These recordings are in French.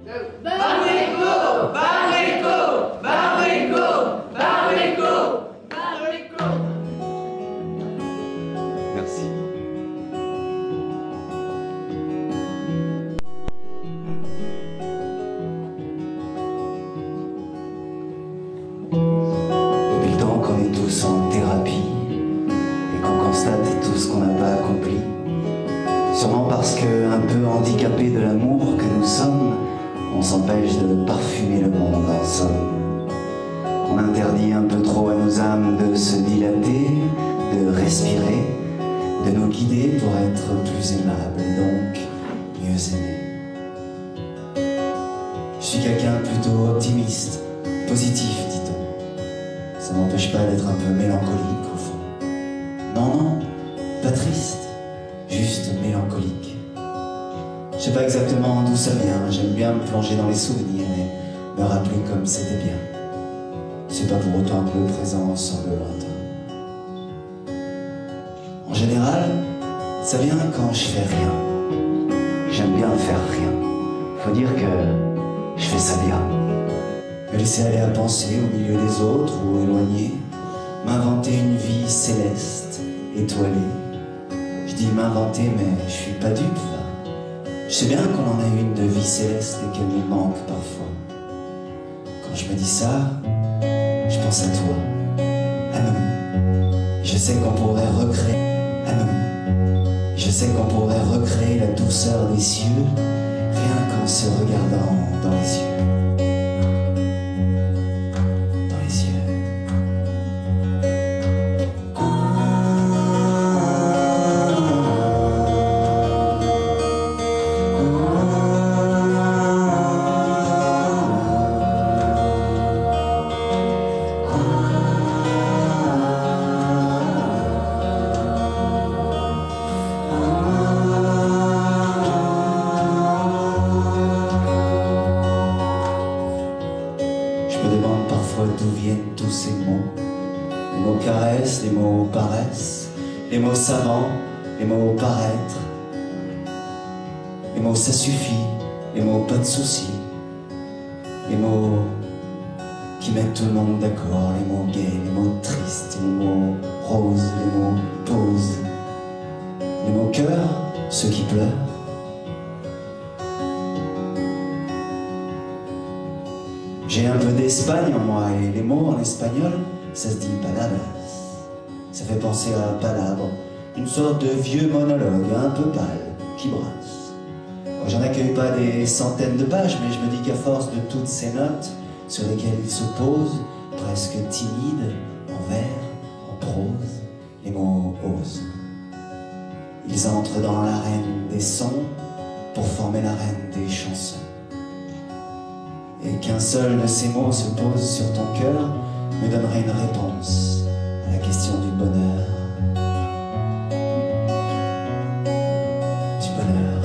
Barrico, Barrico, Barrico, Barrico, Barrico. Merci. Depuis le temps qu'on est tous en thérapie et qu'on constate tout ce qu'on n'a pas accompli, sûrement parce que, un peu handicapés de l'amour que nous sommes, on s'empêche de parfumer le monde en somme. On interdit un peu trop à nos âmes de se dilater, de respirer, de nous guider pour être plus aimables et donc mieux aimés. Je suis quelqu'un plutôt optimiste, positif, dit-on. Ça m'empêche pas d'être un peu mélancolique au fond. Non, non, pas triste, juste mélancolique. Je sais pas exactement d'où ça vient, j'aime bien me plonger dans les souvenirs et me rappeler comme c'était bien. C'est pas pour autant que le présent semble lointain. En général, ça vient quand je fais rien. J'aime bien faire rien. Faut dire que je fais ça bien. Me laisser aller à penser au milieu des autres ou éloigné, m'inventer une vie céleste, étoilée. Je dis m'inventer, mais je suis pas dupe là. Je sais bien qu'on en a une de vie céleste et qu'elle nous manque parfois. Quand je me dis ça, je pense à toi, à nous. Je sais qu'on pourrait recréer, à nous. Je sais qu'on pourrait recréer la douceur des cieux, rien qu'en se regardant dans les yeux. D'où viennent tous ces mots? Les mots caresse, les mots paresse, les mots savants, les mots paraître, les mots ça suffit, les mots pas de soucis, les mots qui mettent tout le monde d'accord, les mots gays, les mots tristes, les mots roses, les mots pause, les mots cœur, ceux qui pleurent. J'ai un peu d'Espagne en moi et les mots en espagnol, ça se dit palabras. Ça fait penser à palabre, une sorte de vieux monologue un peu pâle qui brasse. J'en accueille pas des centaines de pages, mais je me dis qu'à force de toutes ces notes sur lesquelles ils se posent, presque timides, en vers, en prose, les mots osent. Ils entrent dans l'arène des sons pour former l'arène des chansons. Et qu'un seul de ces mots se pose sur ton cœur me donnerait une réponse à la question du bonheur. Du bonheur.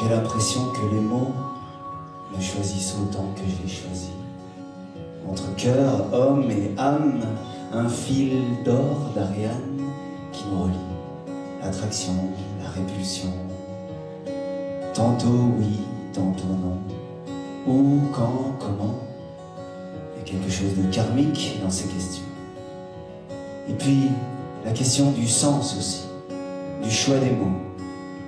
J'ai l'impression que les mots me choisissent autant que je les choisis. Entre cœur, homme et âme, un fil d'or d'Ariane qui nous relie. L'attraction, la répulsion. Tantôt oui, tantôt non. Où, quand, comment. Il y a quelque chose de karmique dans ces questions. Et puis, la question du sens aussi, du choix des mots,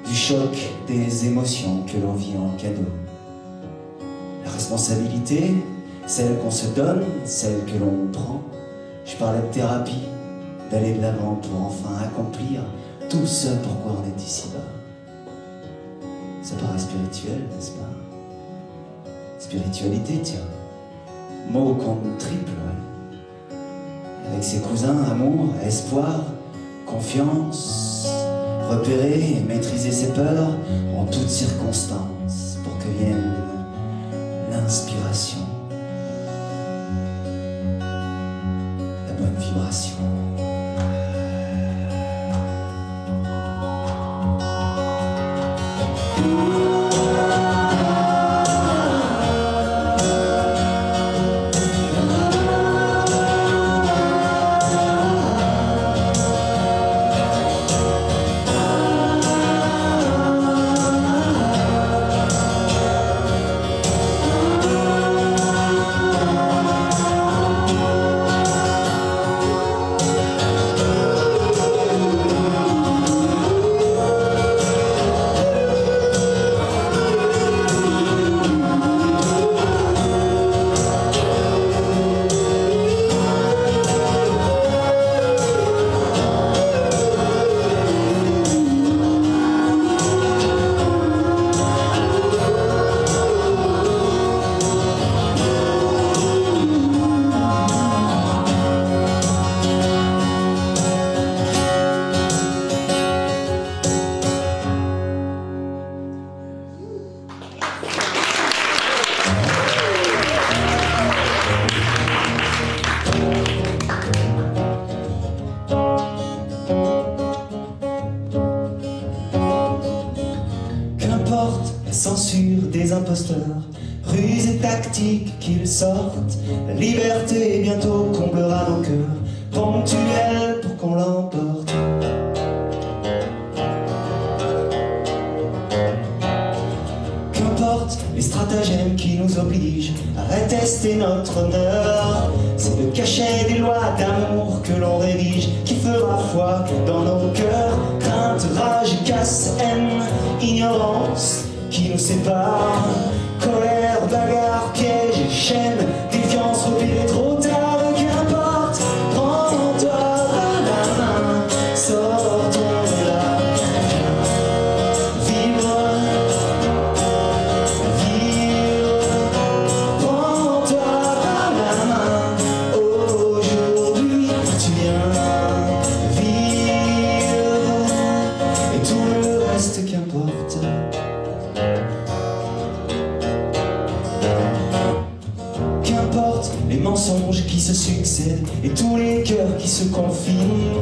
du choc des émotions que l'on vit en cadeau. La responsabilité, celle qu'on se donne, celle que l'on prend, Je parlais de thérapie, d'aller de l'avant pour enfin accomplir tout ce pourquoi on est ici-bas. Ça paraît spirituel, n'est-ce pas? Spiritualité, tiens. Mot compte triple, ouais. Avec ses cousins, amour, espoir, confiance, repérer et maîtriser ses peurs en toutes circonstances pour que vienne l'inspiration, la bonne vibration. Censure des imposteurs, ruses et tactiques qu'ils sortent. La liberté bientôt comblera nos cœurs, ponctuelle pour qu'on l'emporte. Qu'importe les stratagèmes qui nous obligent à rétester notre honneur, c'est le cachet des lois d'amour que l'on rédige qui fera foi dans nos cœurs. Crainte, rage, casse, haine, ignorance qui nous sépare, colère, bagarre, piège et chaîne, défiance, repérée trop tard, qu'importe, prends-toi par la main, sortons de là, vivre, prends-toi par la main, aujourd'hui tu viens vivre, et tout le reste qu'importe. Qu'importe les mensonges qui se succèdent et tous les cœurs qui se confinent,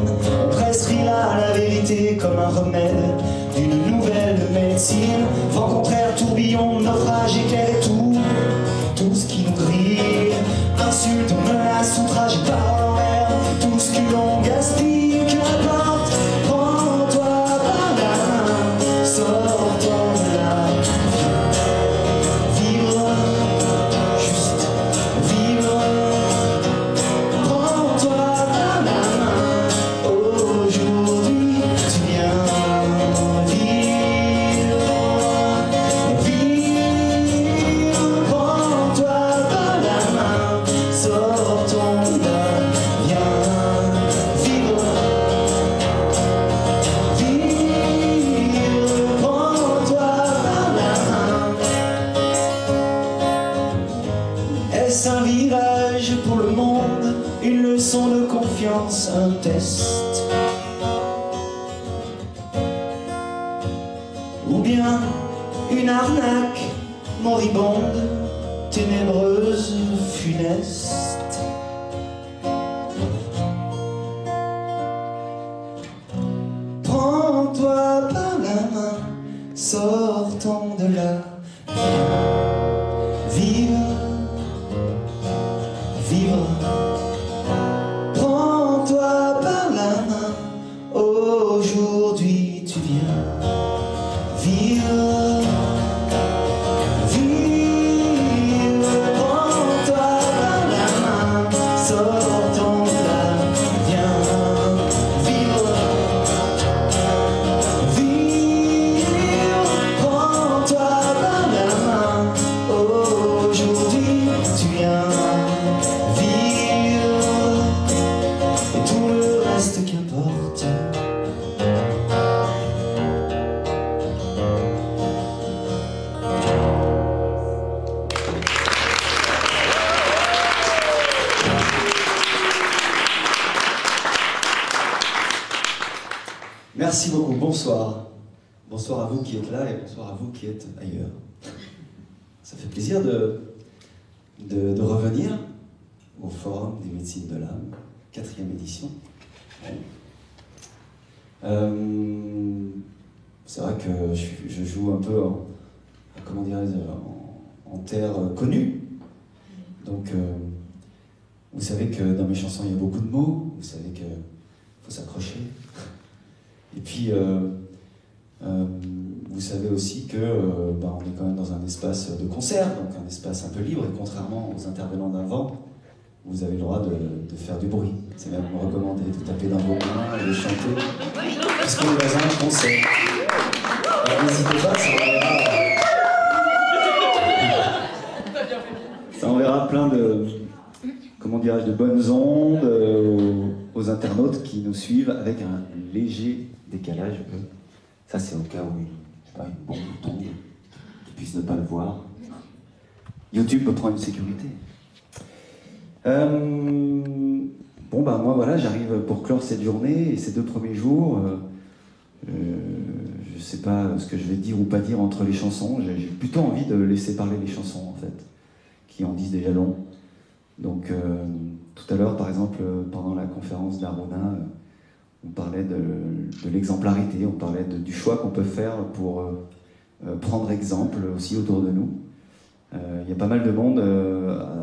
on prescrira la vérité comme un remède d'une nouvelle médecine. Vent contraire, tourbillon, naufrage, éclair et tout ce qui nous grille, insultes, menaces, outrages et paroles en l'air, tout ce que l'on gaspille. Qu'importe, prends-toi par la main, sortons de là, vivre. Est-ce un virage pour le monde, une leçon de confiance, un test? Ou bien une arnaque moribonde, ténébreuse, funeste? Prends-toi par la main, sortons de là, vive. Vivre, prends-toi par la main, aujourd'hui tu viens vivre, prends-toi par la main, sortons de là, viens vivre, prends-toi par la main, aujourd'hui Merci beaucoup, bonsoir. Bonsoir à vous qui êtes là et bonsoir à vous qui êtes ailleurs. Ça fait plaisir de revenir au Forum des médecines de l'âme, 4e édition. C'est vrai que je joue un peu en terre connue. Donc, vous savez que dans mes chansons, il y a beaucoup de mots. Vous savez qu'il faut s'accrocher. Et puis, vous savez aussi que on est quand même dans un espace de concert, donc un espace un peu libre, et contrairement aux intervenants d'avant, vous avez le droit de faire du bruit. C'est même recommandé de taper dans vos mains et de chanter, puisqu'on est dans un concert. Alors n'hésitez pas, ça enverra plein de, de bonnes ondes aux internautes qui nous suivent avec un léger décalage. Ça, c'est au cas où une bombe tombe, qu'ils puissent ne pas le voir. YouTube peut prendre une sécurité. Moi voilà, j'arrive pour clore cette journée et ces 2 premiers jours. Je sais pas ce que je vais dire ou pas dire entre les chansons. J'ai plutôt envie de laisser parler les chansons, en fait, qui en disent déjà long. Donc, tout à l'heure, par exemple, pendant la conférence d'Aruna, on parlait de l'exemplarité, on parlait du choix qu'on peut faire pour prendre exemple aussi autour de nous. Il y a pas mal de monde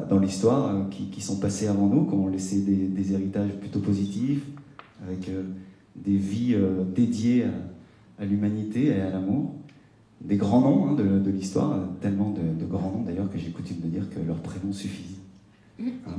dans l'histoire qui sont passés avant nous, qui ont laissé des héritages plutôt positifs, avec des vies dédiées à l'humanité et à l'amour. Des grands noms de l'histoire, tellement de grands noms d'ailleurs que j'ai coutume de dire que leurs prénoms suffisent. Hein?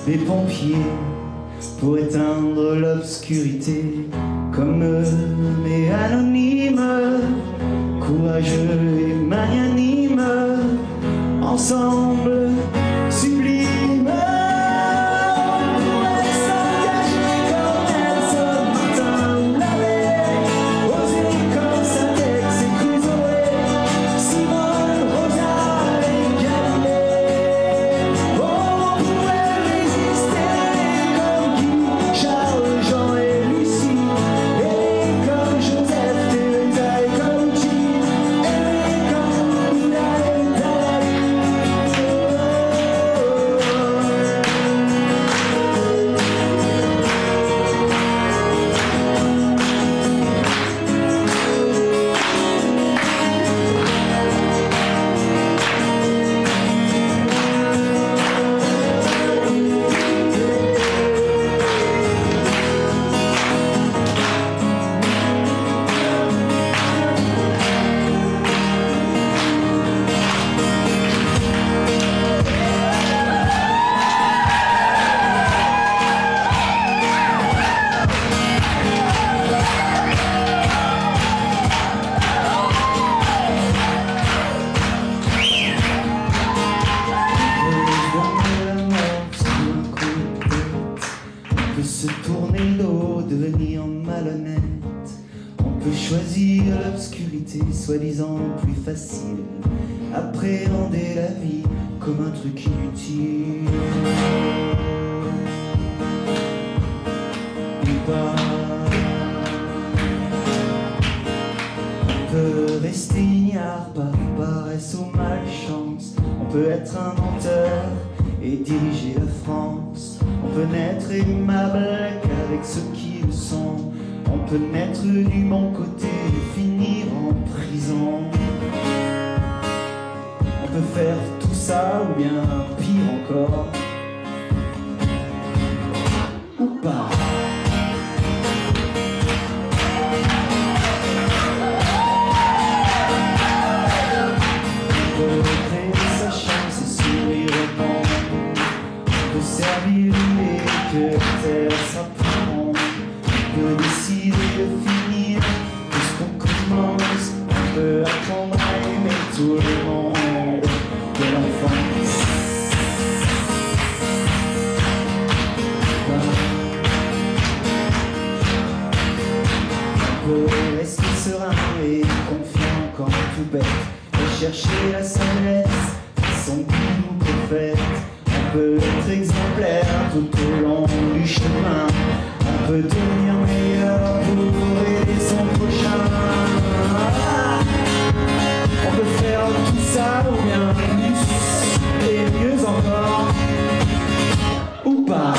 des pompiers pour éteindre l'obscurité, comme eux, mais anonymes, courageux et magnanimes, ensemble sublimes. On pourrait s'engager comme Nelson Martin l'avait, oser comme Saint-Ex et Crusoe, Simone, Rosa et Galilée. On pourrait résister comme Guy, Charles, Jean et Lucie, et comme Joseph, Teresa et Colucci, et comme Bouddha et Dalai. On peut se tourner le dos, devenir malhonnête. On peut choisir l'obscurité, soi-disant plus facile. Appréhender la vie comme un truc inutile. Ou pas. On peut rester ignare par paresse ou malchance. On peut être un menteur et diriger la France. On peut n'être aimable qu'avec ceux qui le sont. On peut naître du bon côté et finir en prison. On peut faire tout ça ou bien pire encore. Ou pas. On peut créer sa chance et sourire au monde. On peut servir et que terre s'apprend. On peut décider de finir tout ce qu'on commence. On peut apprendre à aimer tout le monde de l'enfance. On peut rester serein et confiant quand tout bête. Et chercher la sagesse qui son goût prophète. On peut être exemplaire tout au long du chemin. On peut devenir meilleur pour aider son prochain. On peut faire tout ça ou bien plus et mieux encore. Ou pas.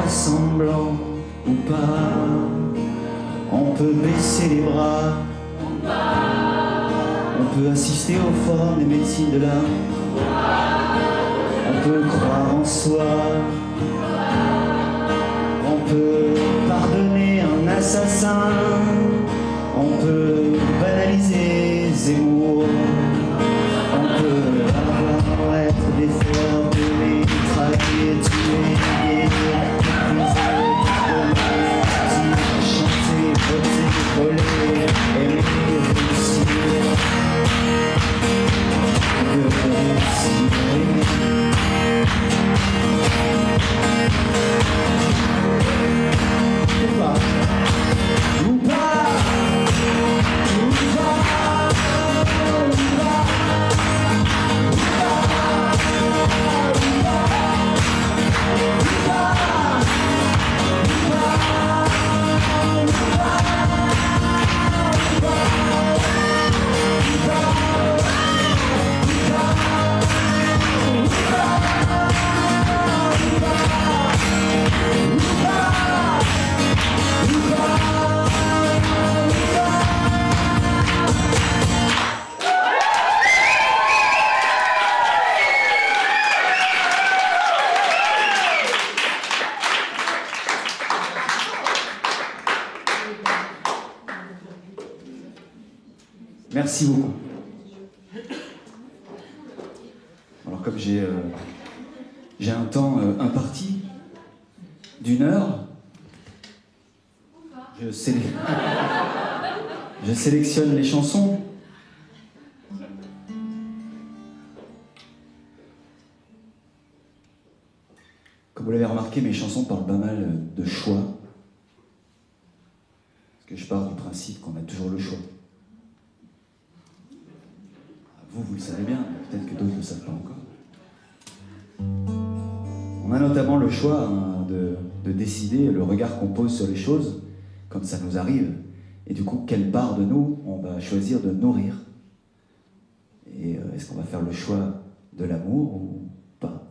Semblant ou pas, on peut baisser les bras, on peut assister au forum des médecines de l'âme, on peut croire en soi, on peut pardonner un assassin, on peut banaliser Zemmour, on peut avoir être des fleurs de mitrailler, tuer, chanter, voter, voler, aimer, réussir. Ou pas. Merci beaucoup. Alors comme j'ai un temps imparti d'1 heure, je sélectionne les chansons. Comme vous l'avez remarqué, mes chansons parlent pas mal de choix. Parce que je pars du principe qu'on a toujours le choix. Vous le savez bien, mais peut-être que d'autres ne le savent pas encore. On a notamment le choix de décider le regard qu'on pose sur les choses quand ça nous arrive. Et du coup, quelle part de nous on va choisir de nourrir. Et est-ce qu'on va faire le choix de l'amour ou pas?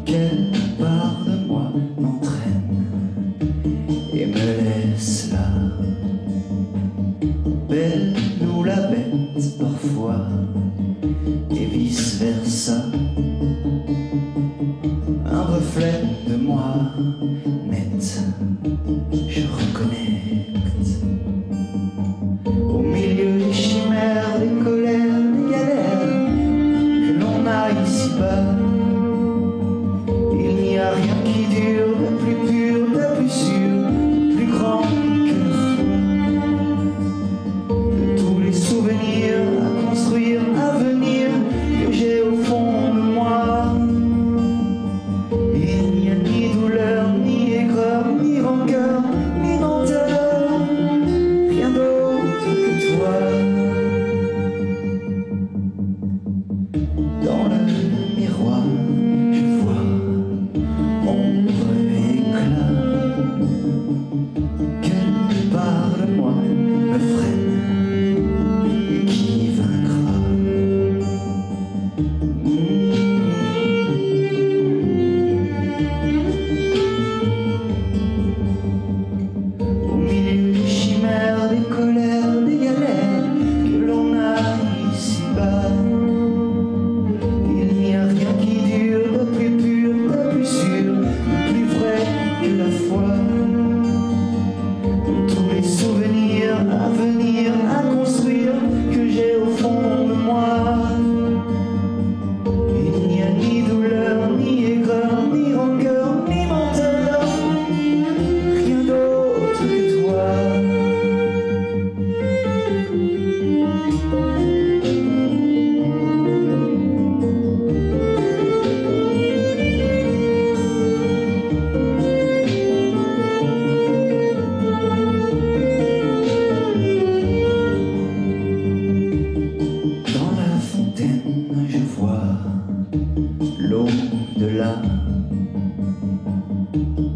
Quelle part de moi m'entraîne et me laisse là, belle ou la bête parfois, et vice versa. Un reflet de moi net, je reconnecte au milieu des chimères, des colères, des galères que l'on a ici-bas. Il n'y a rien qui dure de plus pur, de plus sûr, de plus grand que la foi. De tous les souvenirs à construire, à venir, que j'ai au fond de moi. Il n'y a ni douleur, ni aigreur, ni rancœur, ni lenteur, rien d'autre que toi. Dans le miroir, je vois ombre et éclat. Quelle part de moi me freine et qui vaincra? Au milieu des chimères, des colères, des galères que l'on a ici-bas. Il n'y a rien qui dure de plus pur, de plus sûr, de plus vrai que la foi. De tous les souvenirs à venir, à construire, que j'ai au fond de moi. Il n'y a ni douleur, ni aigreur, ni rancœur, ni menteur, rien d'autre que toi. Dans la fontaine, je vois l'au-delà,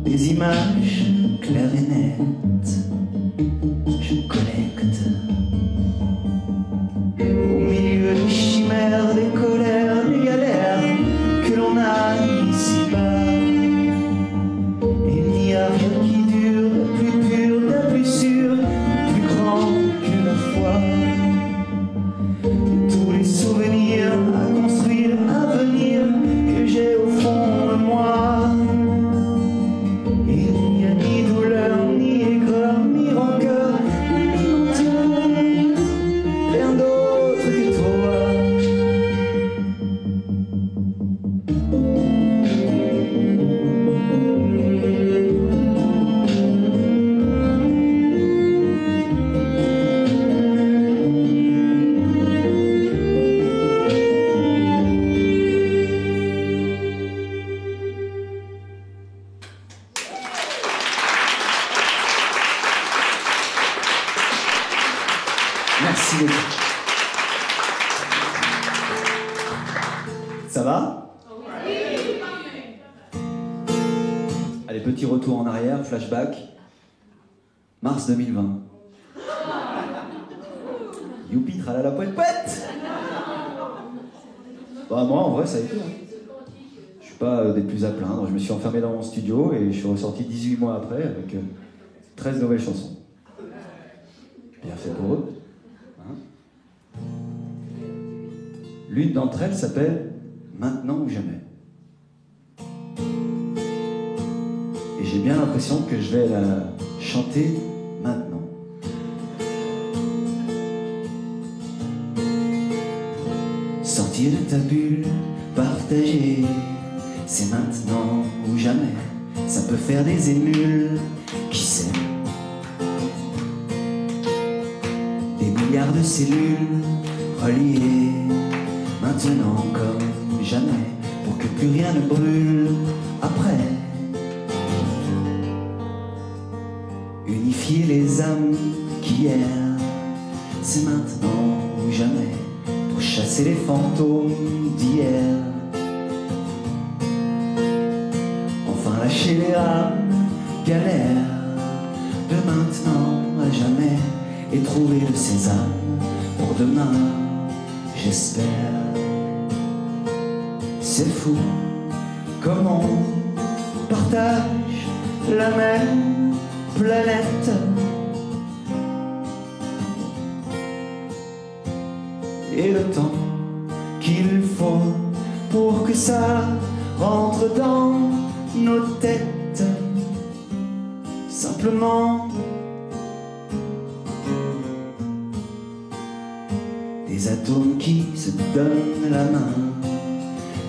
des images claires et nettes, je collecte. Au milieu des chimères, des colères, des galères que l'on a ici-bas. Il n'y a rien qui dure de plus pur, de plus sûr, de plus grand que la foi. De tous les souvenirs à construire, à venir, que j'ai au fond de moi. Il n'y a ni douleur, ni aigreur, Merci beaucoup. Ça va? Allez, petit retour en arrière, flashback. Mars 2020. Youpi, tralala, poète, poète. Bah, moi, en vrai, ça a été. Je suis pas des plus à plaindre. Je me suis enfermé dans mon studio et je suis ressorti 18 mois après avec 13 nouvelles chansons. Bien fait pour eux. Hein? L'une d'entre elles s'appelle Maintenant ou jamais. Et j'ai bien l'impression que je vais la chanter maintenant. Sortir de ta bulle, partager, c'est maintenant ou jamais. Ça peut faire des émules, qui sait. Des milliards de cellules reliées, maintenant comme jamais, pour que plus rien ne brûle après. Unifier les âmes qu'hier, c'est maintenant ou jamais, pour chasser les fantômes d'hier. Enfin lâcher les rames galères de maintenant à jamais, et trouver le sésame pour demain, j'espère. C'est fou comme on partage la même planète. Et le temps qu'il faut pour que ça rentre dans nos têtes. Simplement des atomes qui se donnent la main,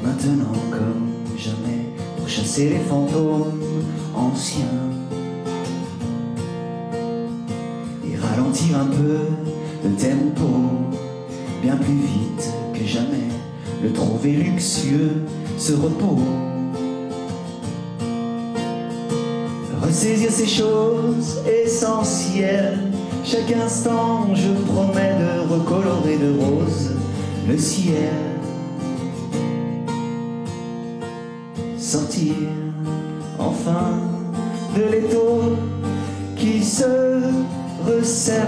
maintenant comme jamais, pour chasser les fantômes anciens. Et ralentir un peu le tempo, bien plus vite que jamais, le trouver luxueux, ce repos. Ressaisir ces choses essentielles, chaque instant je promets de recolorer de rose le ciel. Sortir enfin de l'étau qui se resserre,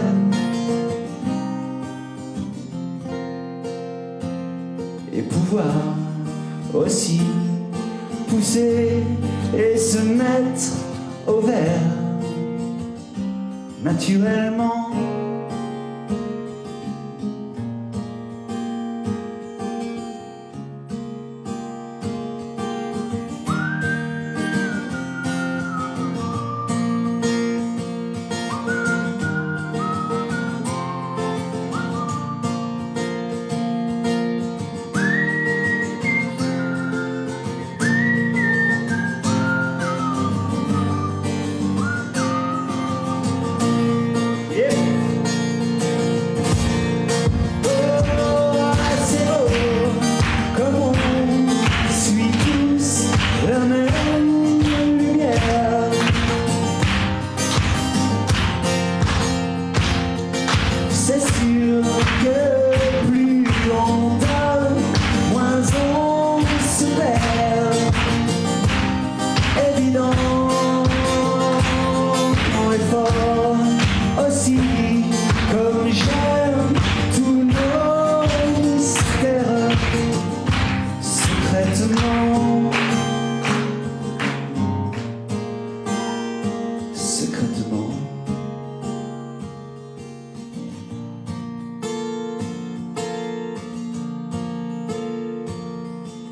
et pouvoir aussi pousser et se mettre au vert naturellement.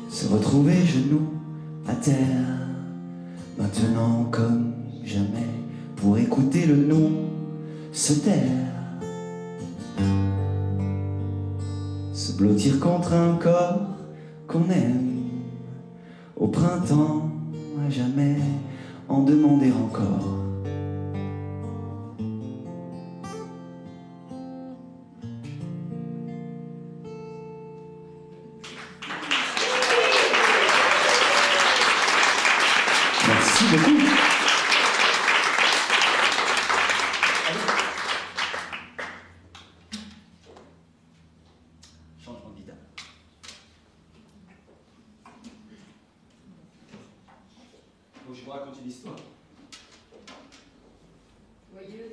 Se retrouver genoux à terre, maintenant comme jamais, pour écouter le nous se taire. Se blottir contre un corps qu'on aime, au printemps à jamais, en demander encore. Merci beaucoup. je vous raconte une histoire. Joyeuse.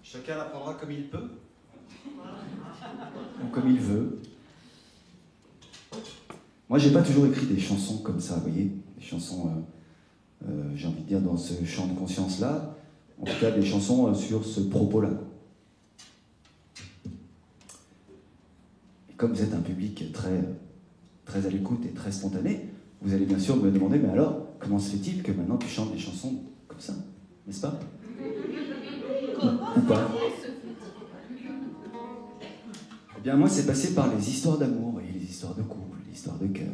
Chacun la prendra comme il peut. Ou comme il veut. Moi, j'ai pas toujours écrit des chansons comme ça, vous voyez. Des chansons, j'ai envie de dire, dans ce champ de conscience-là. En tout cas, des chansons sur ce propos-là. Et comme vous êtes un public très à l'écoute et très spontané, vous allez bien sûr me demander, mais alors, comment se fait-il que maintenant tu chantes des chansons comme ça, n'est-ce pas? Ou pas? Eh bien, moi, c'est passé par les histoires d'amour, et les histoires de couple, les histoires de cœur.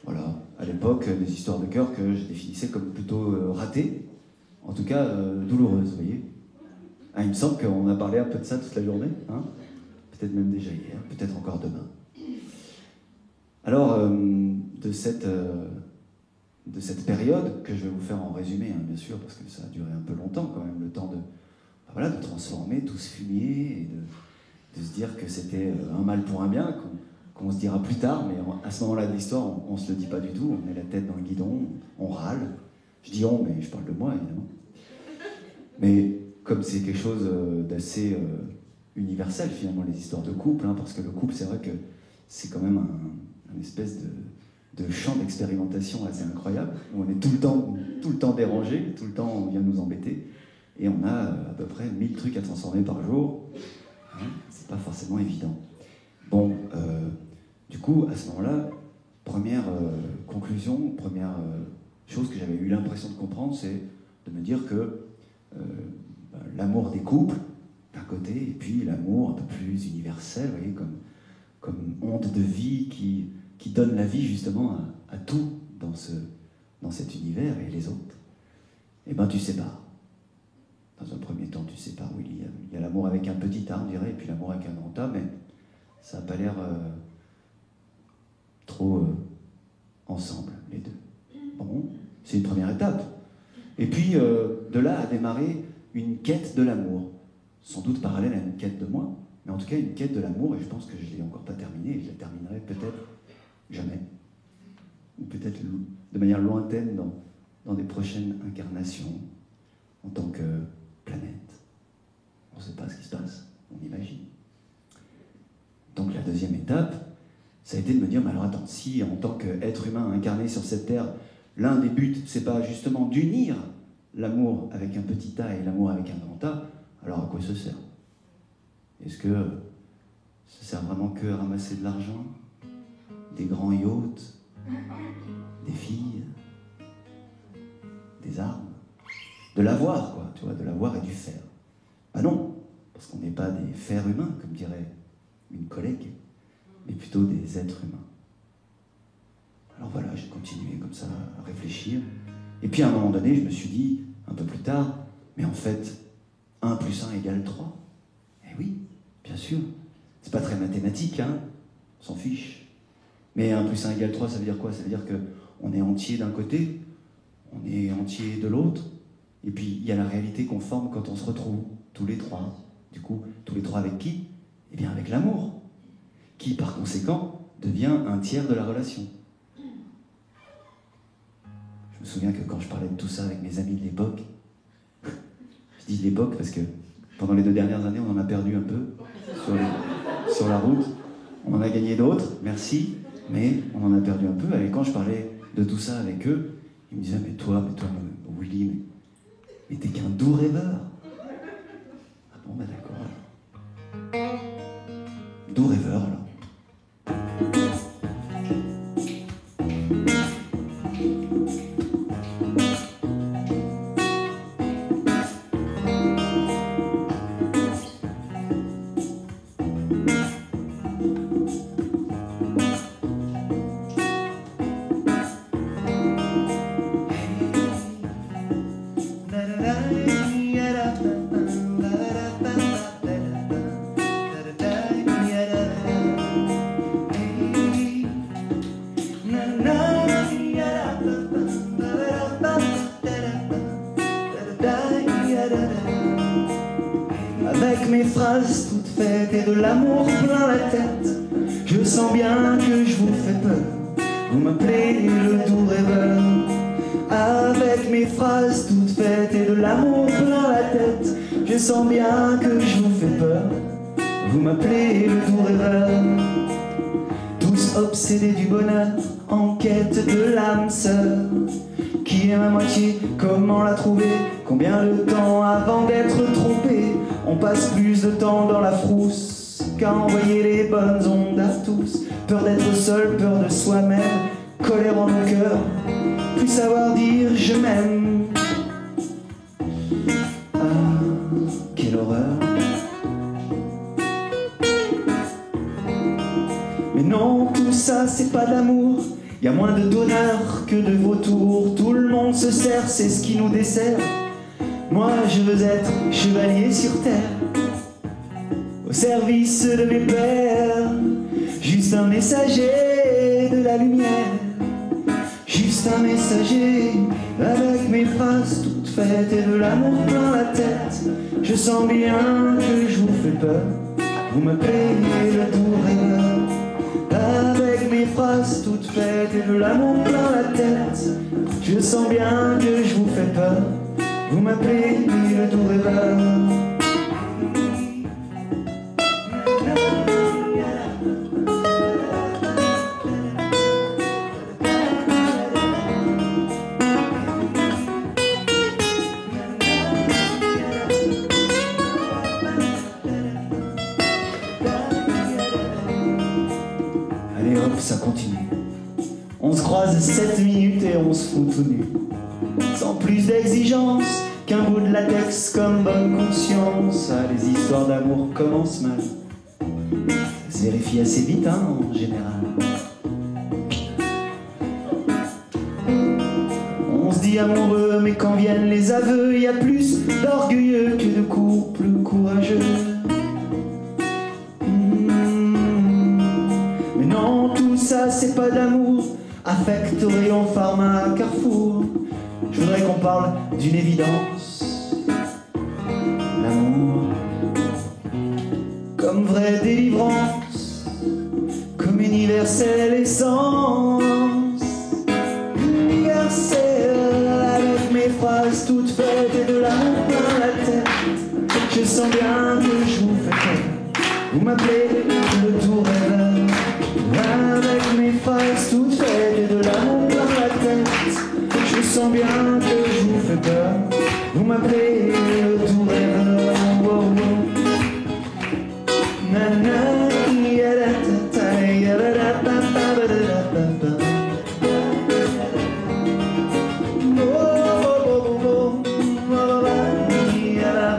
Voilà, à l'époque, des histoires de cœur que je définissais comme plutôt ratées, en tout cas douloureuses, vous voyez. Ah, il me semble qu'on a parlé un peu de ça toute la journée, hein? Peut-être même déjà hier, peut-être encore demain. Alors, de cette période, que je vais vous faire en résumé, hein, bien sûr, parce que ça a duré un peu longtemps quand même, le temps de transformer tout ce fumier et de se dire que c'était un mal pour un bien, qu'on se dira plus tard, mais à ce moment-là de l'histoire, on se le dit pas du tout, on met la tête dans le guidon, on râle. Je dis on, mais je parle de moi, évidemment. Mais comme c'est quelque chose d'assez universel, finalement, les histoires de couple, hein, parce que le couple, c'est vrai que c'est quand même un espèce de champ d'expérimentation assez incroyable, où on est tout le temps dérangé, tout le temps on vient nous embêter, et on a à peu près 1000 trucs à transformer par jour. Hein, c'est pas forcément évident. Bon, du coup, à ce moment-là, première conclusion, première chose que j'avais eu l'impression de comprendre, c'est de me dire que l'amour des couples, d'un côté, et puis l'amour un peu plus universel, vous voyez, comme onde de vie qui donne la vie justement à tout dans cet univers et les autres, et ben tu sépares. Dans un premier temps, tu sépares, oui, il y a l'amour avec un petit A, on dirait, et puis l'amour avec un grand A, mais ça n'a pas l'air trop ensemble, les deux. Bon, c'est une première étape. Et puis, de là a démarré une quête de l'amour, sans doute parallèle à une quête de moi, mais en tout cas une quête de l'amour, et je pense que je ne l'ai encore pas terminée, et je la terminerai peut-être jamais, ou peut-être de manière lointaine dans des prochaines incarnations, en tant que planète. On ne sait pas ce qui se passe, on imagine. Donc la deuxième étape, ça a été de me dire, mais alors attends, si en tant qu'être humain incarné sur cette terre, l'un des buts, c'est pas justement d'unir l'amour avec un petit A et l'amour avec un grand A, alors à quoi ça sert? Est-ce que ça sert vraiment que à ramasser de l'argent, des grands yachts, des filles, des armes, de l'avoir, quoi, tu vois, de l'avoir et du faire? Bah non, parce qu'on n'est pas des fers humains, comme dirait une collègue, mais plutôt des êtres humains. Alors voilà, j'ai continué comme ça à réfléchir. Et puis à un moment donné, je me suis dit, un peu plus tard, mais en fait, 1 plus 1 égale 3. Eh oui, bien sûr. C'est pas très mathématique, hein, on s'en fiche. Mais 1 plus 1 égale 3, ça veut dire quoi? Ça veut dire qu'on est entier d'un côté, on est entier de l'autre, et puis il y a la réalité qu'on forme quand on se retrouve, tous les trois. Du coup, tous les trois avec qui? Eh bien avec l'amour, qui par conséquent devient un tiers de la relation. Je me souviens que quand je parlais de tout ça avec mes amis de l'époque, je dis de l'époque parce que pendant les 2 dernières années, on en a perdu un peu sur la route. On en a gagné d'autres, merci, mais on en a perdu un peu. Et quand je parlais de tout ça avec eux, ils me disaient, mais toi, Willy, mais t'es qu'un doux rêveur. Ah bon, bah d'accord. Doux rêveur, alors. Avec mes phrases toutes faites et de l'amour plein la tête, je sens bien que je vous fais peur. Vous m'appelez le doux rêveur, avec mes phrases toutes faites et de l'amour plein la tête. Je sens bien que je vous fais peur. Vous m'appelez le doux rêveur, tous obsédés du bonheur, en quête de l'âme sœur. Qui est ma moitié? Comment la trouver? Combien de temps avant d'être trompé? On passe plus de temps dans la frousse qu'à envoyer les bonnes ondes à tous. Peur d'être seul, peur de soi-même, colère en nos cœurs, plus savoir dire je m'aime. Ah, quelle horreur. Mais non, tout ça c'est pas de l'amour. Y a moins de donneurs que de vautours. Tout le monde se sert, c'est ce qui nous dessert. Moi je veux être chevalier sur terre, au service de mes pères. Juste un messager de la lumière, juste un messager avec mes phrases toutes faites et de l'amour plein la tête. Je sens bien que je vous fais peur. Vous m'appelez le doux rêveur, avec mes phrases toutes faites et de l'amour plein la tête. Je sens bien que je vous fais peur. Vous m'appelez le doux rêveur. Allez hop, ça continue. On se croise 7 minutes et on se fout tout nu, sans plus d'exigence qu'un bout de latex comme bonne conscience. Ah, les histoires d'amour commencent mal, ça se vérifie assez vite hein, en général. On se dit amoureux, mais quand viennent les aveux, y a plus d'orgueilleux que de couples courageux. Mais non, tout ça c'est pas d'amour. Affect au rayon pharma Carrefour. Je voudrais qu'on parle d'une évidence, l'amour comme vraie délivrance, comme universelle essence. Universelle avec mes phrases toutes faites et de l'amour plein la tête. Je sens bien que je vous fais peur. Vous m'appelez le doux rêveur, avec mes phrases toutes faites et de l'amour plein la tête. Je sens bien que je vous fais peur. Vous m'appelez le doux rêveur. Oh, oh. Nana, yadata, yadada, babadada. Oh, oh, oh, oh, yadada,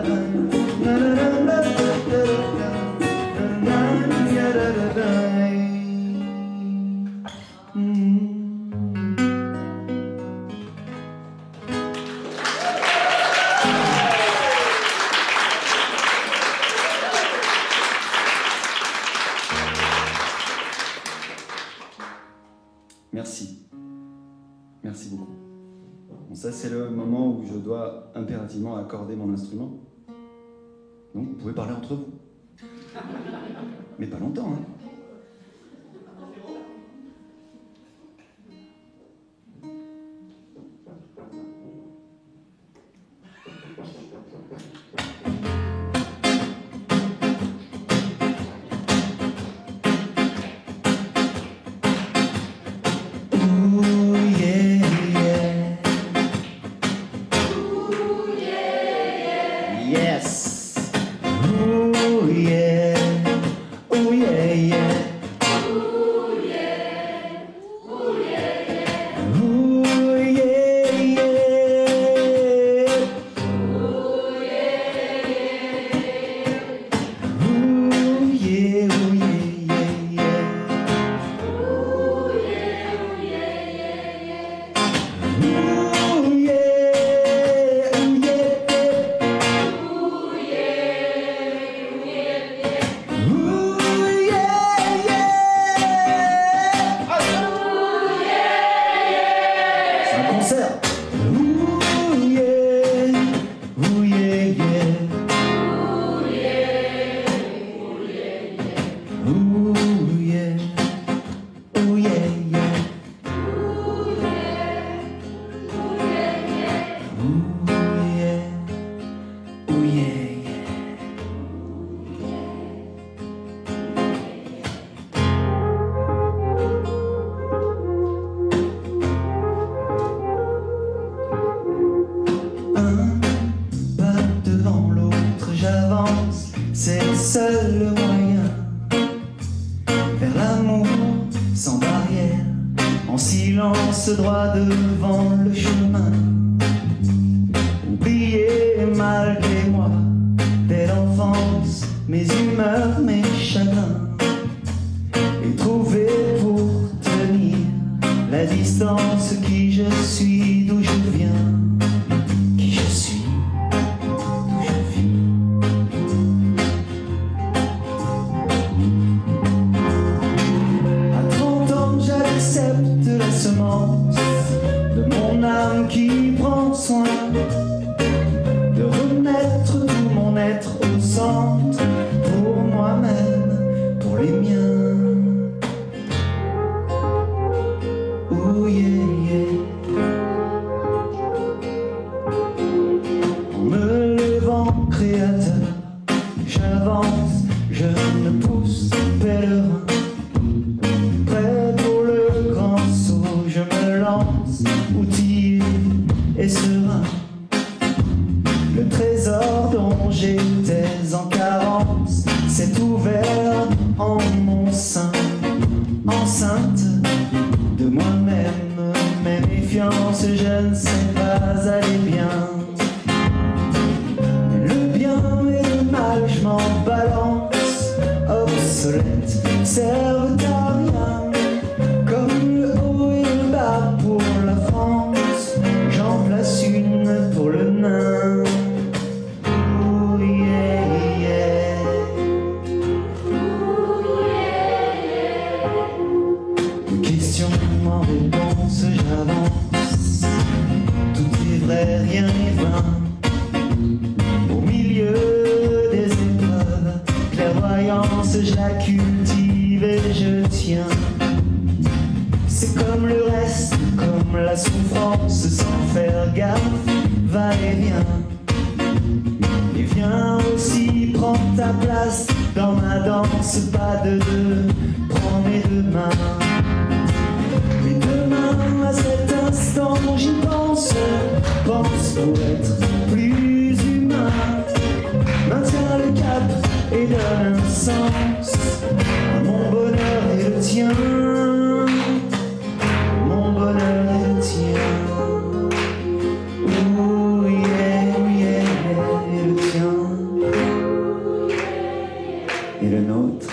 Merci. Merci beaucoup. Bon, ça, c'est le moment où je dois impérativement accorder mon instrument. Donc, vous pouvez parler entre vous. Mais pas longtemps, hein. Yes. Ooh, yeah. Ooh, yeah, yeah. Ooh, yeah. Ooh, yeah, yeah. Ooh, yeah, yeah. Ooh, yeah, yeah. Ooh, yeah, ooh, yeah, yeah, yeah. Ooh, yeah, ooh, yeah, yeah, yeah. Ooh, yeah, ooh, yeah. devant le chemin. Oublier malgré moi, dès l'enfance, mes humeurs, mes chagrins. Et trouver pour tenir la distance qui je suis, d'où je viens. Qui je suis, d'où je viens. À 30 ans, j'accepte la semence de mon âme qui prend soin de remettre tout mon être au centre, pour moi-même, pour les miens. Oh yeah, yeah. En me levant créateur, j'avance, je ne pousse pèlerin. Prêt pour le grand saut, je me lance, outillé et serein. Le trésor dont j'étais en carence s'est ouvert en mon sein, enceinte de moi-même, mes méfiances, je ne sais pas aller bien. Mais le bien et le mal, je m'en balance, obsolète, servent à rien. Comme le haut et le bas pour la France, j'en place une pour le nain. Oh yeah, yeah. Une question en réponse, j'avance. Tout est vrai, rien n'est vain. Au milieu des épreuves, clairvoyance, je la cultive et je tiens. C'est comme le reste, comme la souffrance, sans faire gaffe, va et vient. Et viens aussi prendre ta place dans ma danse, pas de deux, prends mes deux mains. Mais demain, à cet instant, j'y pense pour être plus humain. Maintiens le cap et donne un sens à mon bonheur et le tien. Mon bonheur et le tien. Oh yeah, yeah, et le tien. Et le nôtre.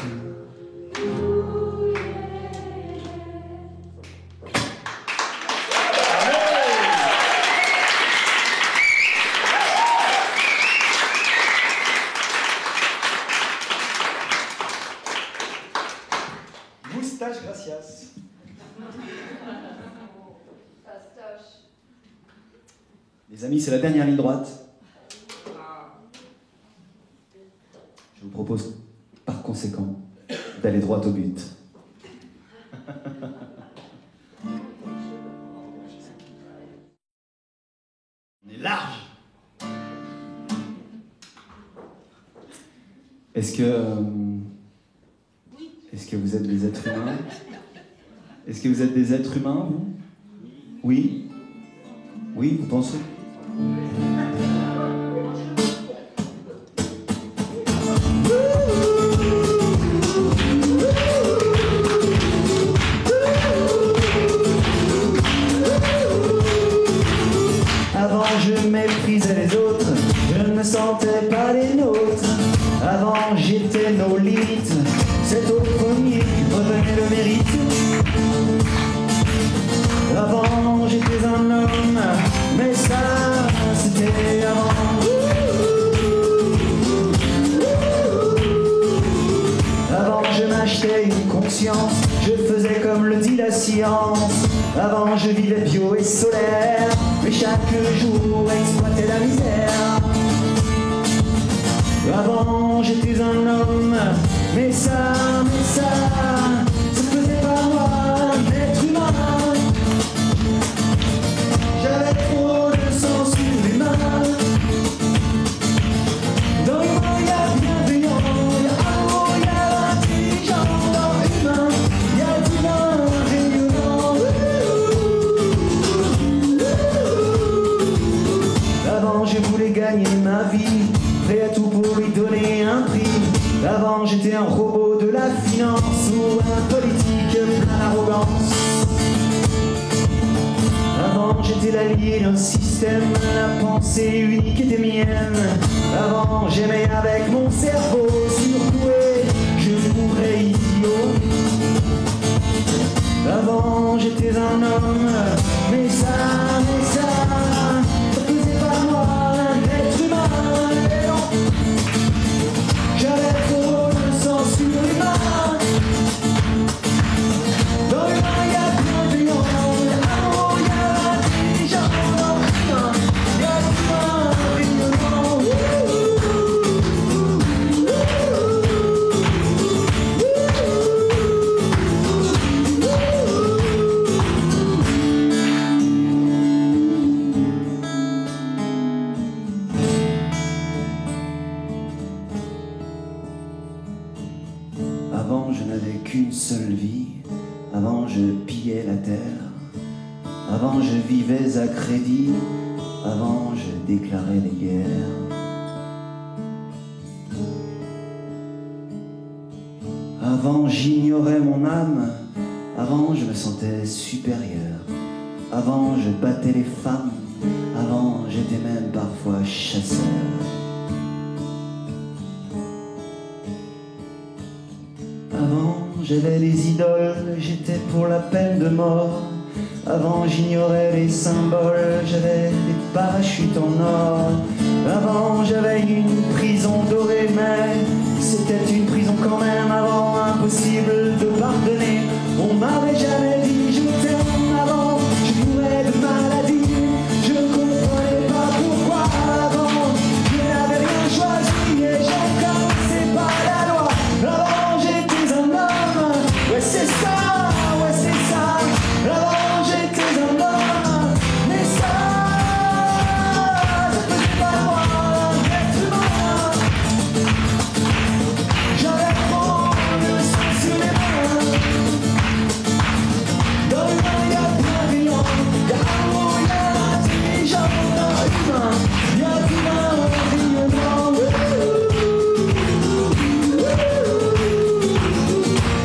Moustache gracias. Les amis, c'est la dernière ligne droite. Je vous propose par conséquent d'aller droit au but. On est large. Est-ce que vous êtes des êtres humains? Est-ce que vous êtes des êtres humains, vous? Oui? Oui, vous pensez? Avant je méprisais les autres, je ne me sentais pas les nôtres. Avant j'étais nos limites, c'est au premier que revenait le mérite. Avant j'étais un homme, mais ça c'était avant. Avant je m'achetais une conscience, je faisais comme le dit la science. Avant je vivais bio et solaire, mais chaque jour exploitais la misère. Avant j'étais un homme, mais ça se faisait par moi un être humain. J'avais trop de sang sur les mains. Dans le monde il y a bienveillant, il y a amour, il y a intelligent. Dans l'humain, il y a divin, rayonnant. Avant je voulais gagner ma vie, prêt à tout pour lui donner un prix. Avant j'étais un robot de la finance ou un politique plein d'arrogance. Avant Avant j'étais l'allié d'un système, la pensée unique était mienne. Avant j'aimais avec mon cerveau surdoué, je mourrais idiot. Avant j'étais un homme, mais ça faisait pas moi un être humain. Et non, j'avais trop de sang sur les mains. Dans les mains y'a plein de lions, l'amour y'a l'intelligence, y'a tout un rayonnement. Avant je n'avais qu'une seule vie, avant je pillais la terre, avant je vivais à crédit, avant je déclarais les guerres. Avant j'ignorais mon âme, avant je me sentais supérieur, avant je battais les femmes, avant j'étais même parfois chasseur. Avant j'avais les idoles, j'étais pour la peine de mort. Avant j'ignorais les symboles, j'avais des parachutes en or. Avant j'avais une prison dorée, mais c'était une prison quand même. Avant impossible de pardonner, on m'avait jamais dit je t'aime. Avant je mourais de maladie, je ne comprenais pas pourquoi. Avant je n'avais rien choisi et je ne connaissais pas la loi. Avant j'étais un homme, ouais c'est ça, ouais c'est ça. Avant j'étais un homme, mais ça faisait pas moi un être humain. J'avais trop de sang sur les mains. Dans les mains y'a plein de lions, y'a l'amour, y'a l'intelligence humain, y'a tout un rayonnement.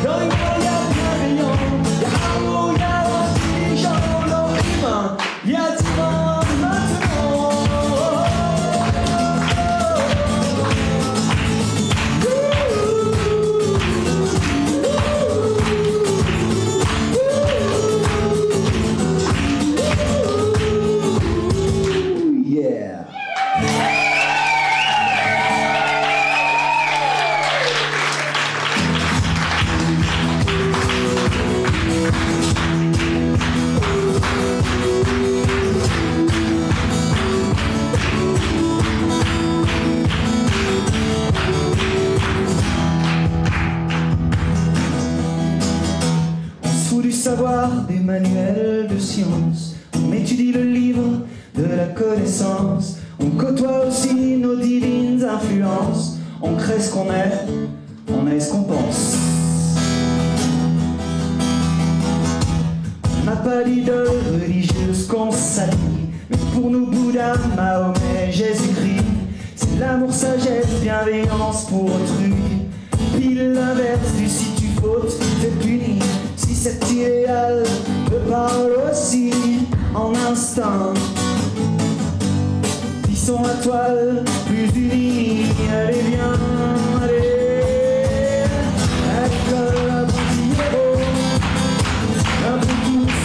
Dans les mains y'a plein de lions, y'a l'amour, y'a l'intelligence humain, y'a tout un maintenant. Yeah. On se fout du savoir, des manuels de science. On étudie le livre de la connaissance. On côtoie aussi nos divines influences. On crée ce qu'on est, on est ce qu'on pense. On n'a pas d'idole religieuse qu'on salit, mais pour nous Bouddha, Mahomet, Jésus-Christ, c'est l'amour, sagesse, bienveillance pour autrui. Pile l'inverse du si tu fautes, t'es puni. Si cet idéal te parle aussi en instinct, tissons la toile plus unie. Allez viens, allez, à l'école, apprenti héros. Un peu tous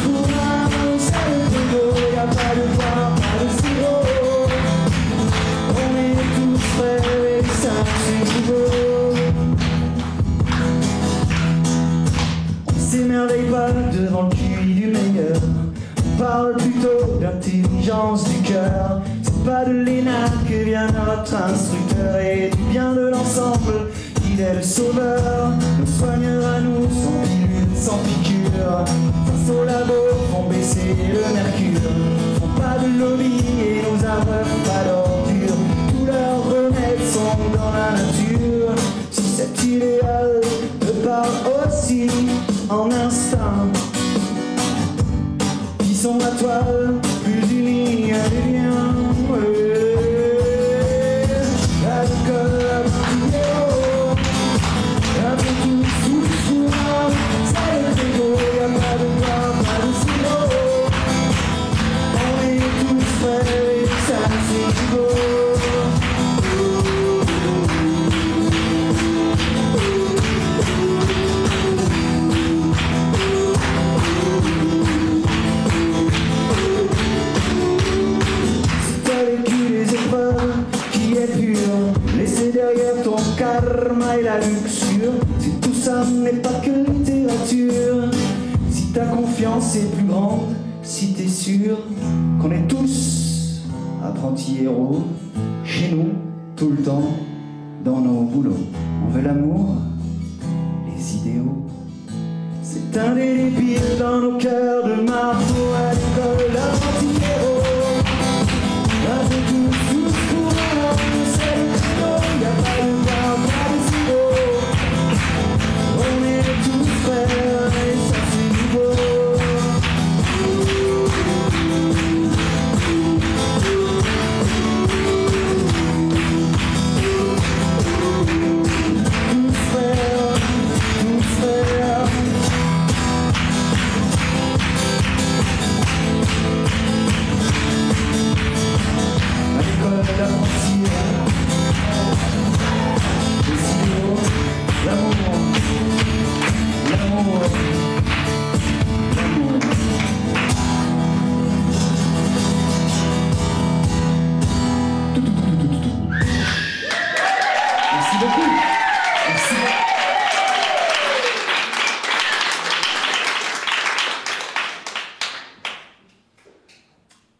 pour un, c'est le frigo. Y'a pas de pain, pas de sirop. On est tous frères et ça c'est nouveau. On s'émerveille pas devant le QI du meilleur. On parle plutôt d'intelligence du cœur. C'est pas de l'ENA que vient notre instructeur, et du bien de l'ensemble il est le sauveur. Nos soigneurs à nous, sans pilule, sans piqûre, face au labo font baisser le mercure. Font pas de lobby et nous abreuvent pas d'ordures. Tous leurs remèdes sont dans la nature. Si cet idéal te parle aussi en instinct, tissons la toile plus unie. Allez viens, à l'école, à Paris, un peu tous pour un, c'est le frigo. Y'a pas de pain, pas de sirop. cinéma et la luxure, si tout ça n'est pas que littérature, si ta confiance est plus grande, si t'es sûr qu'on est tous apprentis héros, chez nous, tout le temps, dans nos boulots. On veut l'amour, les idéaux. C'est indélébile dans nos cœurs de marteau à l'école d'apprenti-héros. Un peu tous pour un, c'est le chino, y'a pas de gain, pas de zéro. On est tous frères et ça c'est nouveau.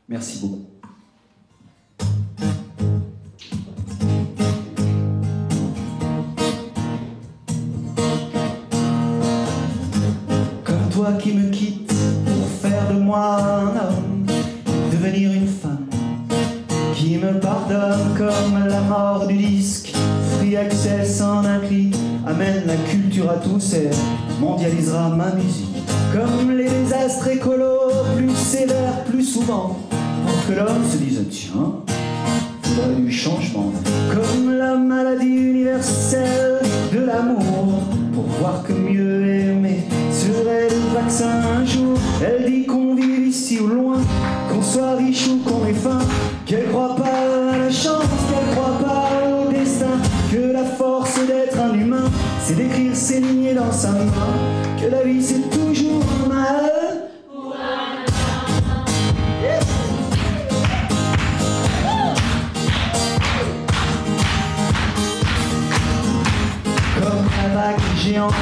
Merci beaucoup. Comme toi qui me quittes pour faire de moi un homme, devenir une femme qui me pardonne comme la mort du disque, free access en un clic, amène la culture à tous et mondialisera ma musique. Comme les désastres écolos, plus sévères, plus souvent, pour que l'homme se dise tiens, faudrait du changement. Comme la maladie universelle de l'amour, pour voir que mieux aimer serait le vaccin un jour. Elle dit qu'on vive ici ou loin, qu'on soit riche ou qu'on ait faim, qu'elle croit pas à la chance, qu'elle croit pas au destin, que la force d'être un humain, c'est d'écrire ses lignes dans sa main, que la vie c'est toujours mal. Comme la vague géante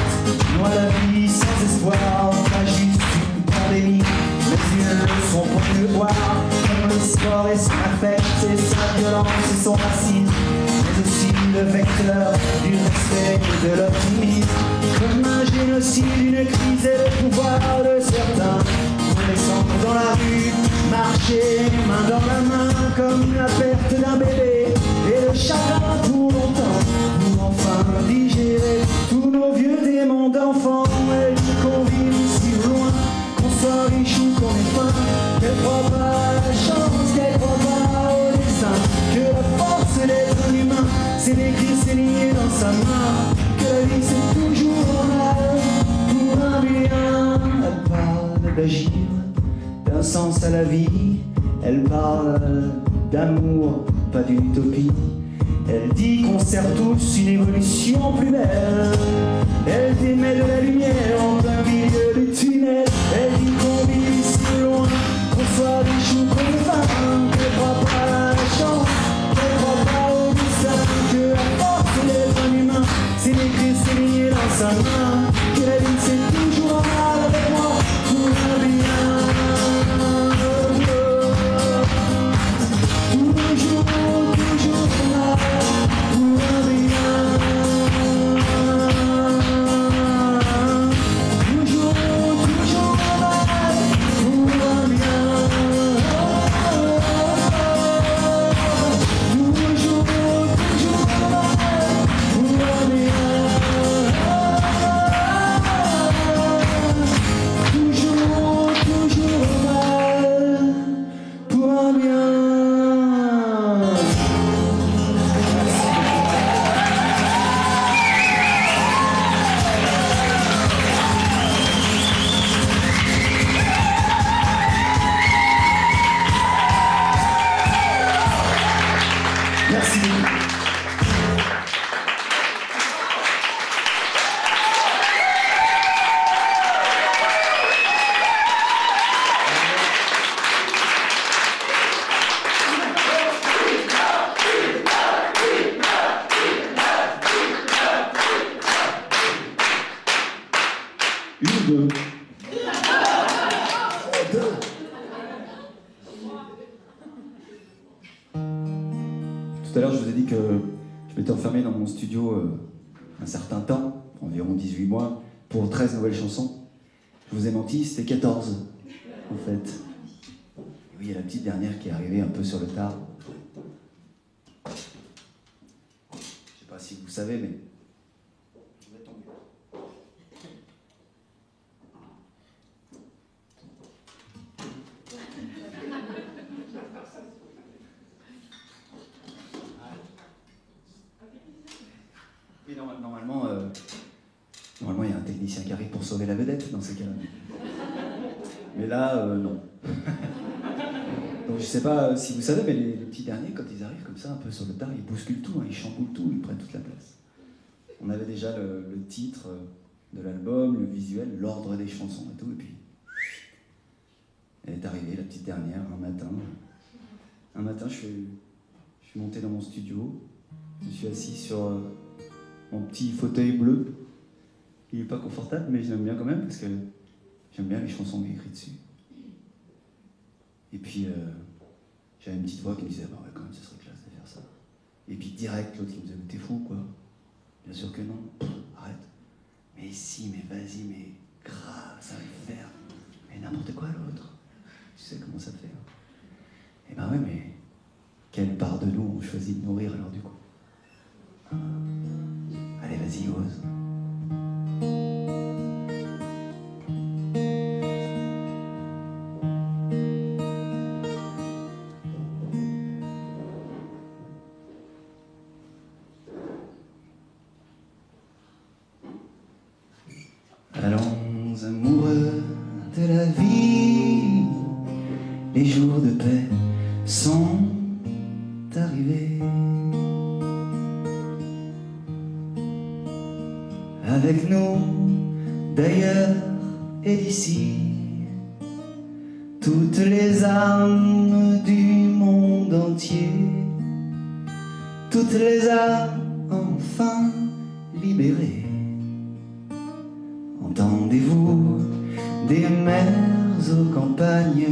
noie la vie sans espoir, pas juste une pandémie, mais une leçon pour mieux voir. Comme le sport et son affect, c'est sa violence et son racisme, mais aussi le vecteur du respect et de l'optimisme. Comme un génocide, une crise et le pouvoir de certains pour descendre dans la rue, marcher main dans la main, comme la perte d'un bébé et le chagrin pour longtemps, pour enfin digérer tous nos vieux démons d'enfants. Elle dit qu'on vive ici ou loin, qu'on soit riche ou qu'on ait faim, qu'elle croit pas à la chance, qu'elle croit pas au destin, que la force d'être un humain, c'est d'écrire ses lignes dans sa main, que la vie c'est toujours mal pour un bien. Elle parle d'agir, d'un sens à la vie, elle parle d'amour, pas d'utopie. Elle dit qu'on sert tous une évolution plus belle. Elle démet de la lumière en plein milieu du tunnel. Elle dit qu'on vit ici loin, qu'on soit riche ou qu'on ait faim, qu'elle croit pas à la chance, qu'elle croit pas au destin, que la force d'être un humain, c'est d'écrire ses lignes dans sa main, que la vie c'est toujours mal avec moi pour un bien. Toujours mal pour un bien. Toujours mal pour un bien. Toujours mal pour un bien. 2. Tout à l'heure, je vous ai dit que je m'étais enfermé dans mon studio un certain temps, environ 18 mois, pour 13 nouvelles chansons. Je vous ai menti, c'était 14, en fait. Et oui, il y a la petite dernière qui est arrivée un peu sur le tard. Je sais pas si vous savez, mais... je vais tomber. Oui, normalement, il y a un technicien qui arrive pour sauver la vedette dans ces cas-là. Mais là, non. Donc je sais pas si vous savez, mais les petits derniers, quand ils arrivent comme ça, un peu sur le tard, ils bousculent tout, hein, ils chamboulent tout, ils prennent toute la place. On avait déjà le titre de l'album, le visuel, l'ordre des chansons et tout, et puis... elle est arrivée, la petite dernière, un matin. Un matin, je suis monté dans mon studio, je me suis assis sur mon petit fauteuil bleu. Il n'est pas confortable, mais je l'aime bien quand même, parce que j'aime bien les chansons écrites dessus. Et puis, j'avais une petite voix qui me disait, bah ouais, quand même, ce serait classe de faire ça. Et puis, direct, l'autre qui me disait, mais t'es fou, quoi. Bien sûr que non. Arrête. Mais si, mais vas-y, mais grave, ça va le faire. Mais n'importe quoi, l'autre. Tu sais comment ça te fait. Hein. Et ben ouais, mais quelle part de nous on choisit de nourrir, alors, du coup. Allez, vas-y, ose. Allons amoureux de la vie, les jours de paix sont arrivés. Avec nous, d'ailleurs et d'ici, toutes les âmes du monde entier, toutes les âmes enfin libérées. Entendez-vous des mers aux campagnes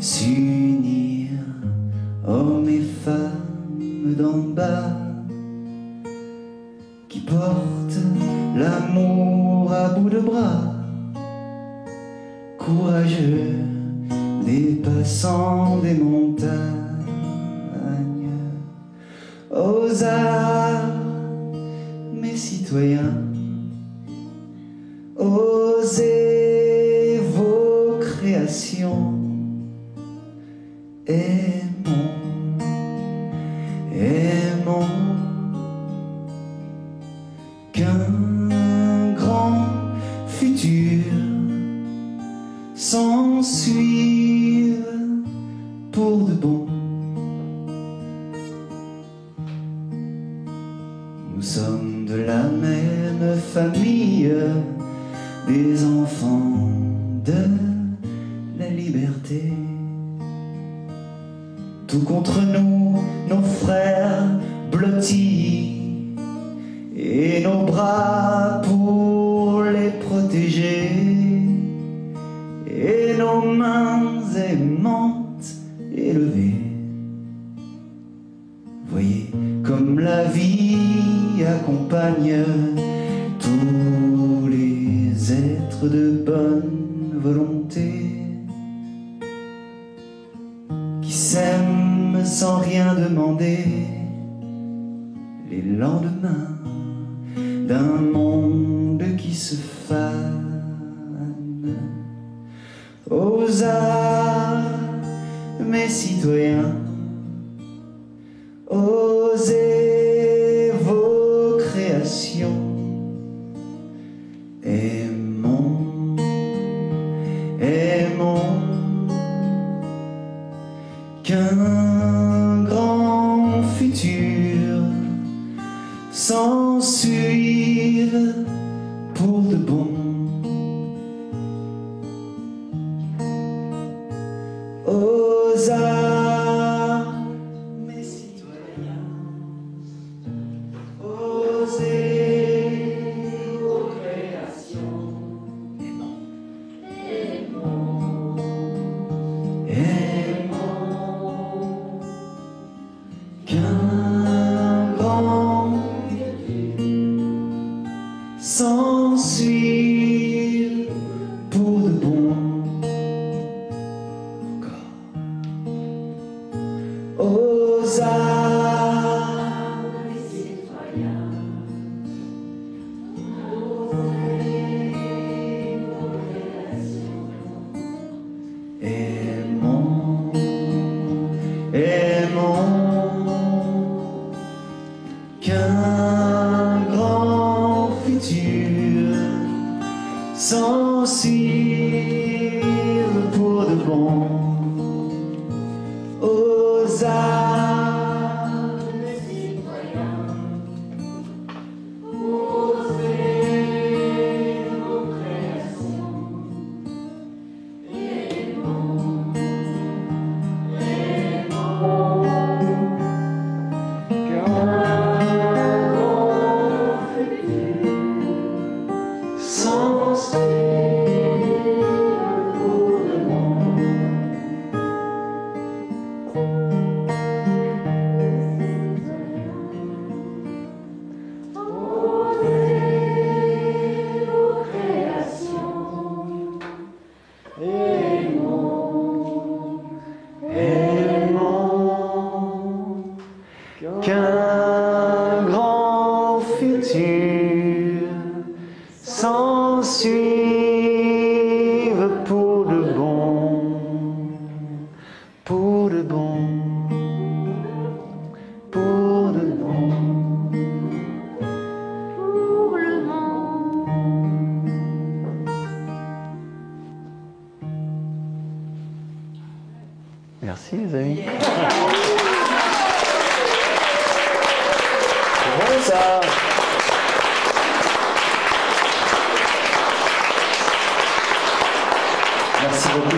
s'unir, hommes et femmes d'en bas, qui portent l'amour à bout de bras, courageux, dépassant des montagnes. Aux arts, mes citoyens, osez vos créations, aimons, aimons, qu'un grand futur s'ensuive pour de bon. Nous sommes de la même famille, des enfants de la liberté. Tout contre nous, nos frères blottis, et nos bras pour les protéger, et nos mains aimantes élevées. Voyez comme la vie accompagne tous les êtres de bonne volonté, qui s'aiment sans rien demander, les lendemains d'un monde qui se fane. Aux arts, mes citoyens, osez vos créations, aimons, aimons, qu'un grand futur s'ensuive pour de bon. Aux arts, mes citoyens, osez vos créations, aimons, aux armes, les citoyens, aimons, aimons, qu'un grand futur s'en suive pour de bon. Aux armes, les citoyens, osez vos créations, aimons, qu'un grand futur sans suive pour de bon. osez vos créations, aimons, Aimons, qu'un grand futur s'en suive pour de bon, pour de bon, pour de bon. pour le monde. Merci les amis. C'est bon ça. Merci beaucoup.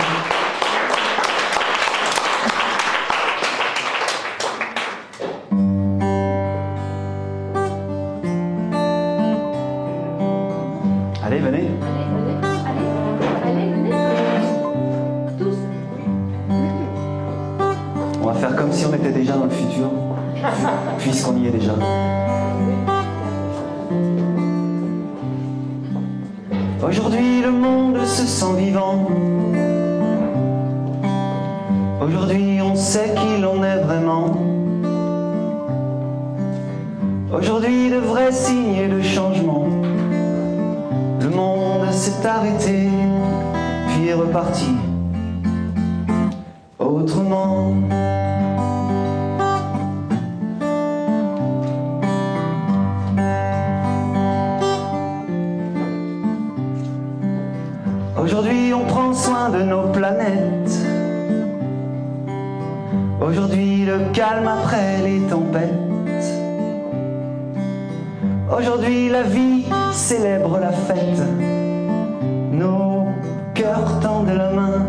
Allez, venez. Allez, venez. Tous. On va faire comme si on était déjà dans le futur, puisqu'on y est déjà. Aujourd'hui, le monde se sent vivant. Aujourd'hui, on sait qui l'on est vraiment. Aujourd'hui, de vrais signes de changement. Le monde s'est arrêté, puis est reparti autrement. Aujourd'hui, on prend soin de nos planètes. Aujourd'hui, le calme après les tempêtes. Aujourd'hui, la vie célèbre la fête. Nos cœurs tendent la main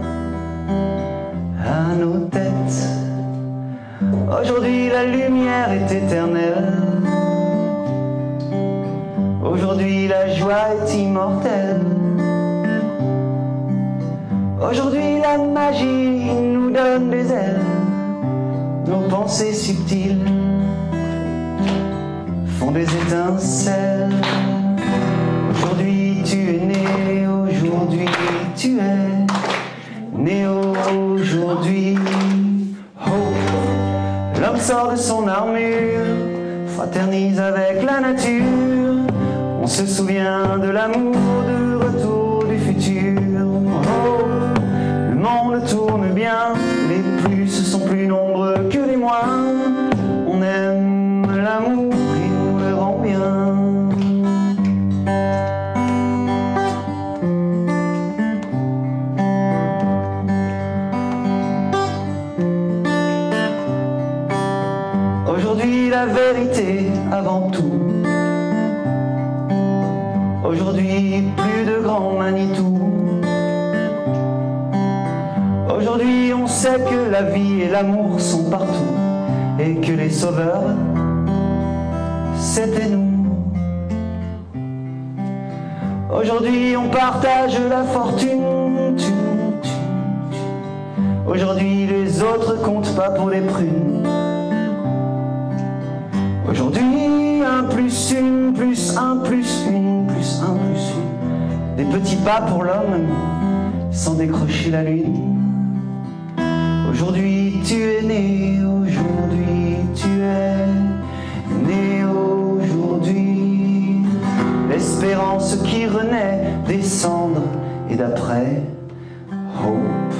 à nos têtes. Aujourd'hui, la lumière est éternelle. Aujourd'hui, la joie est immortelle. Aujourd'hui, la magie nous donne des ailes. Nos pensées subtiles font des étincelles. Aujourd'hui, tu es né. Aujourd'hui, tu es né. Aujourd'hui, oh, l'homme sort de son armure, fraternise avec la nature. On se souvient de l'amour, du retour du futur. Oh, le monde tourne bien, les plus sont plus nombreux que les moins. On aime l'amour, il nous le rend bien. Aujourd'hui, la vérité avant tout. Aujourd'hui, plus de grands Manitou. Aujourd'hui, on sait que la vie et l'amour sont partout et que les sauveurs, c'était nous. Aujourd'hui, on partage la fortune. Aujourd'hui, les autres comptent pas pour les prunes. Aujourd'hui, un plus une, plus un, plus une, plus un, plus une. Des petits pas pour l'homme, sans décrocher la lune. Aujourd'hui, tu es né, aujourd'hui. vivant ce qui renaît des cendres et d'après. Hope,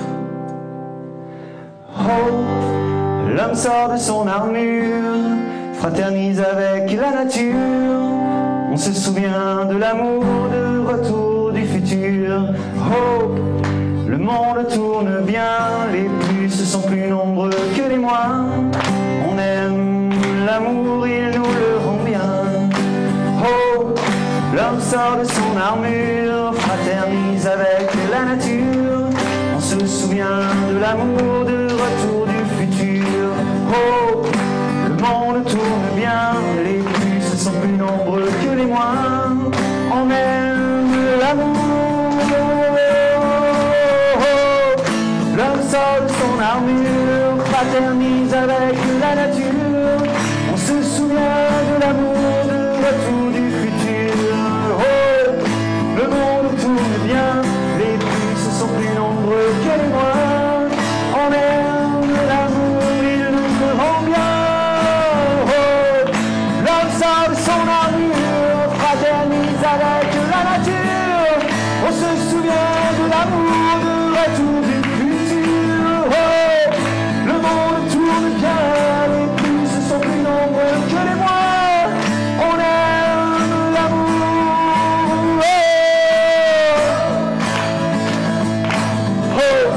hope, l'homme sort de son armure, fraternise avec la nature. On se souvient de l'amour, de retour du futur. Hope, le monde tourne bien, les plus sont plus nombreux que les moins. On aime l'amour, il nous le rend bien. Hope, l'homme sort de son armure, fraternise avec la nature. On se souvient de l'amour, de retour du futur. Hope, le monde tourne bien, les plus sont plus nombreux que les moins. On aime l'amour. Hope, l'homme sort de son armure, fraternise avec la nature. On se souvient de l'amour, de retour du futur. Hope, le monde tourne bien, les plus sont plus nombreux que les moins. On aime l'amour, il nous le rend bien. Hope, l'homme sort de son armure, fraternise avec la nature. On se souvient de l'amour, de retour du futur. Hope, le monde tourne bien, les plus sont plus nombreux que les moins. On aime l'amour. Hope,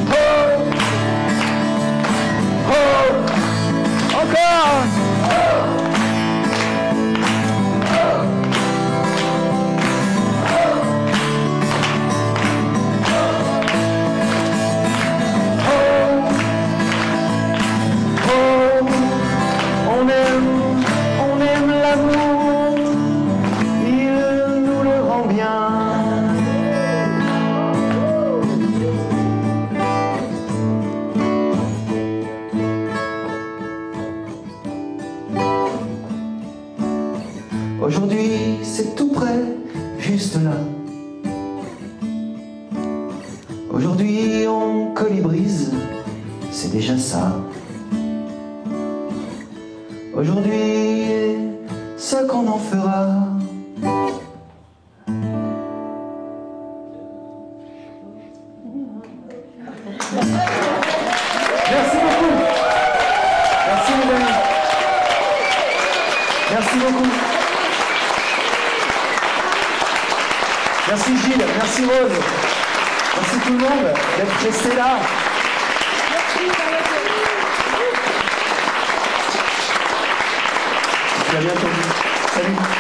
hope, hope, encore. On aime l'amour, il nous le rend bien. Aujourd'hui, c'est tout près, juste là. Aujourd'hui, on colibrise, c'est déjà ça. Aujourd'hui, ce qu'on en fera. Merci beaucoup. Merci mes amis. Merci beaucoup. Merci Gilles, merci Rose. Merci tout le monde d'être resté là. Tu l'as bien entendu. Salut.